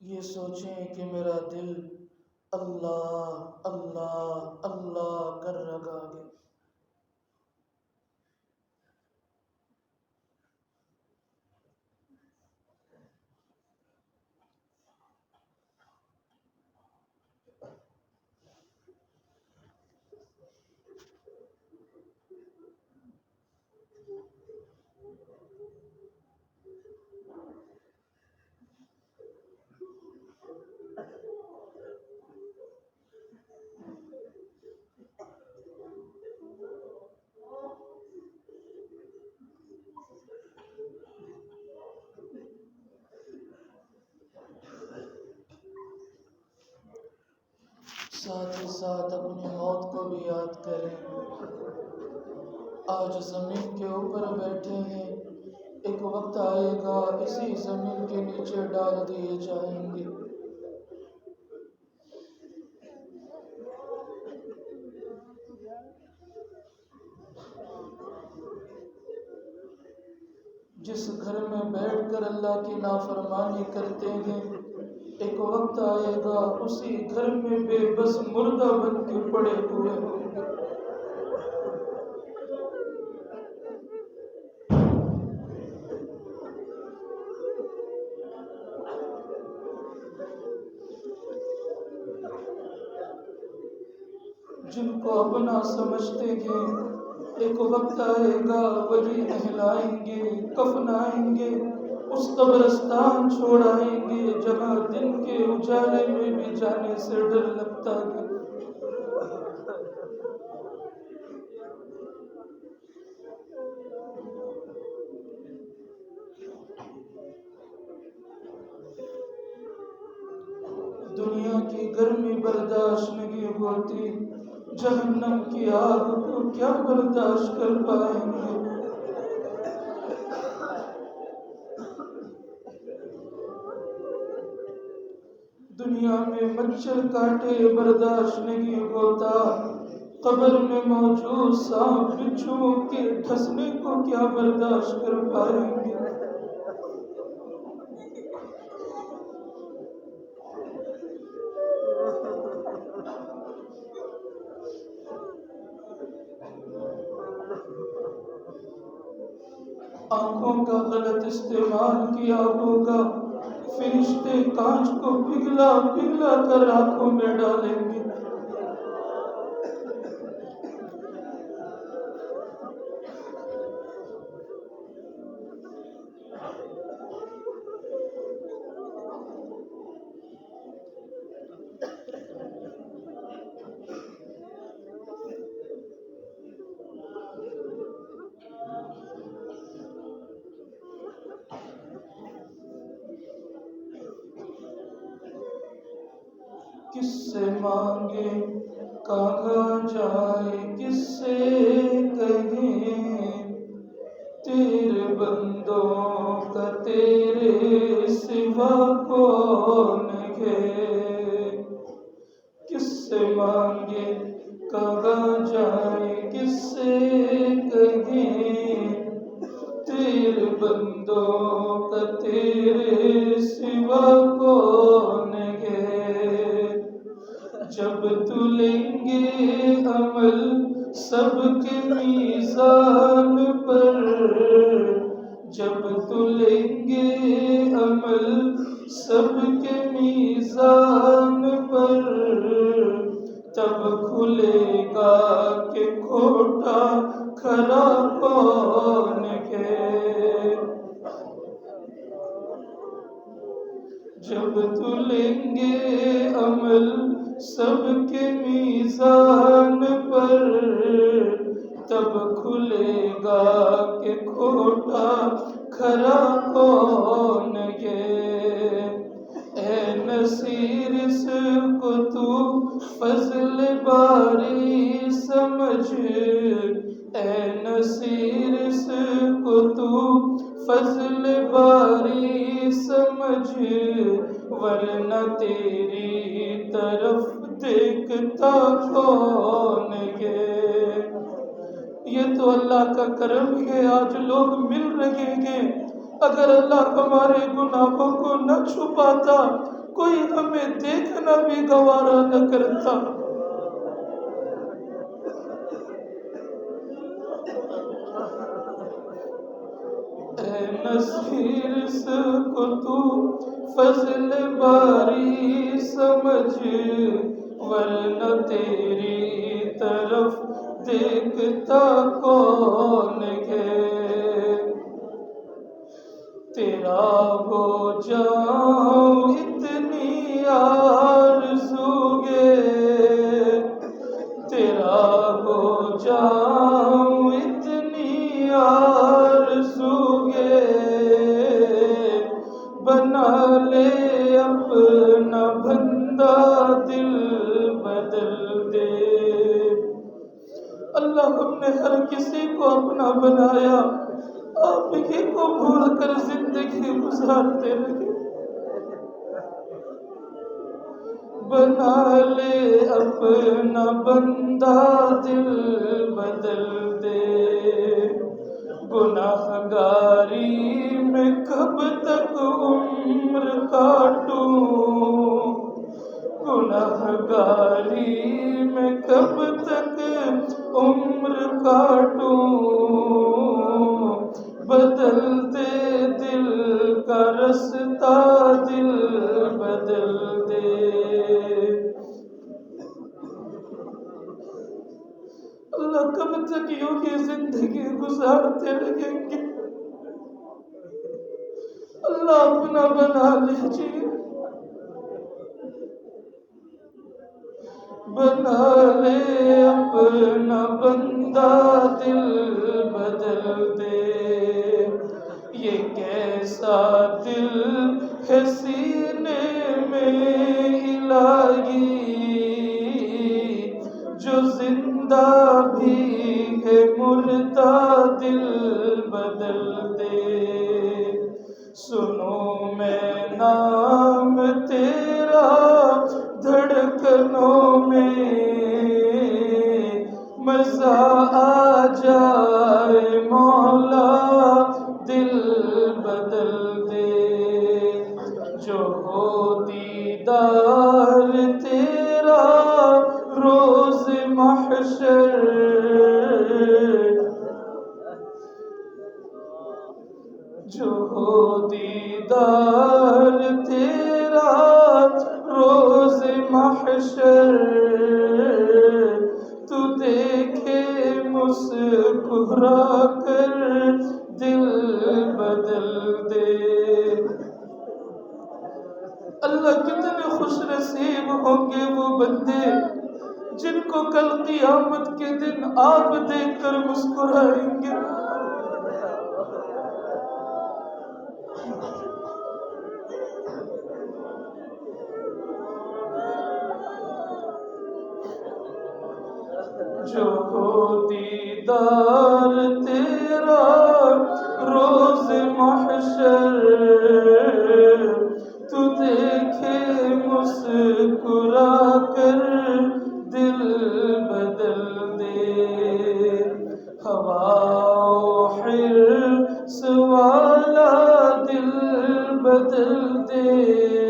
یہ سوچیں کہ میرا دل اللہ اللہ اللہ کر رہا ہے۔ ساتھ ہی ساتھ اپنی موت کو بھی یاد کریں۔ آج زمین کے اوپر بیٹھے ہیں، ایک وقت آئے گا اسی زمین کے نیچے ڈال دیے جائیں گے۔ جس گھر میں بیٹھ کر اللہ کی نافرمانی کرتے ہیں، ایک وقت آئے گا اسی گھر میں بے بس مردہ بن کے پڑے ہوئے ہوں گے۔ جن کو اپنا سمجھتے ہیں، ایک وقت آئے گا وہی نہلائیں گے، کفنائیں گے، اس قبرستان چھوڑائیں گے جہاں دن کے اجالے میں بھی جانے سے ڈر لگتا ہے۔ دنیا کی گرمی برداشت نہیں ہوتی، جہنم کی آگ کو کیا برداشت کر پائیں گے؟ دنیا میں مچھر کاٹے برداشت نہیں ہوتا، قبر میں موجود سانپ بچھو کے ڈھسنے کو کیا برداشت کر پائیں گے؟ آنکھوں کا غلط استعمال کیا ہوگا، فرشتے کانچ کو پگھلا پگھلا کر آنکھوں میں ڈالیں گے۔ کس سے مانگے کہاں جائے، کس سے کہیں تیرے بندوں کا تیرے سوا کون ہے؟ کس سے مانگے کہاں جائے، کس سے کہیں تیرے بندوں کا تیرے سوا کون ہے؟ جب تلیں گے عمل سب کے میزان پر، جب تلیں گے عمل سب کے میزان پر، تب کھلے گا کہ کھوٹا کھرا کون ہے؟ جب تلیں گے عمل سب کے میزان پر، تب کھلے گا کہ کھوٹا کھرا کون ہے؟ اے نصیر اس کو تو فضل باری سمجھ، اے نصیر اس کو تو فضل باری سمجھ، ورنہ تیری طرف دیکھتا کون ہے؟ یہ تو اللہ کا کرم ہے، آج لوگ مل رہے ہیں۔ اگر اللہ ہمارے گناہوں کو نہ چھپاتا کوئی ہمیں دیکھنا بھی گوارا نہ کرتا۔ اے نصیر اس کو تو فضل باری سمجھ، ورنہ تیری طرف دیکھتا کون ہے؟ تیرا ہو جاؤں اتنی آرزو ہے، تیرا ہو جاؤں اتنی آرزو ہے، بنا لے اپنا بندہ دل بدل دے۔ اللہ ہم نے ہر کسی کو اپنا بنایا، آپ ہی کو بھول کر زندگی گزارتے رہے۔ بنا لے اپنا بندہ دل بدل دے، گناہ گاری میں کب تک عمر کاٹوں، گناہ گاری میں کب تک عمر کاٹوں، بدل دے دل کا رستہ دل بدل دے۔ اللہ کب تک یوں ہی زندگی گزارتے رہیں گے؟ اللہ اپنا بنا لیجیے، بنا لے اپنا بندہ دل بدل دے۔ یہ کیسا دل ہے سینے میں الہی، جو زندہ بھی ہے مردہ دل بدل دے۔ سنوں میں نام تیرا دھڑکنوں میں، مزہ آ جائے مولا دل بدل دے۔ جو ہو دیدار تیرا روز محشر، جو ہو دیدار تیرا روز محشر، تو دیکھے مسکرا کر دل بدل دے۔ اللہ کتنے خوش نصیب ہوں گے وہ بندے جن کو کل قیامت کے دن آپ دیکھ کر مسکرائیں گے۔ جو ہو دیدار تیرا روز محشر، تو دیکھے مسکرا کر دل بدل دے۔ ہوا و حرص والا دل بدل دے،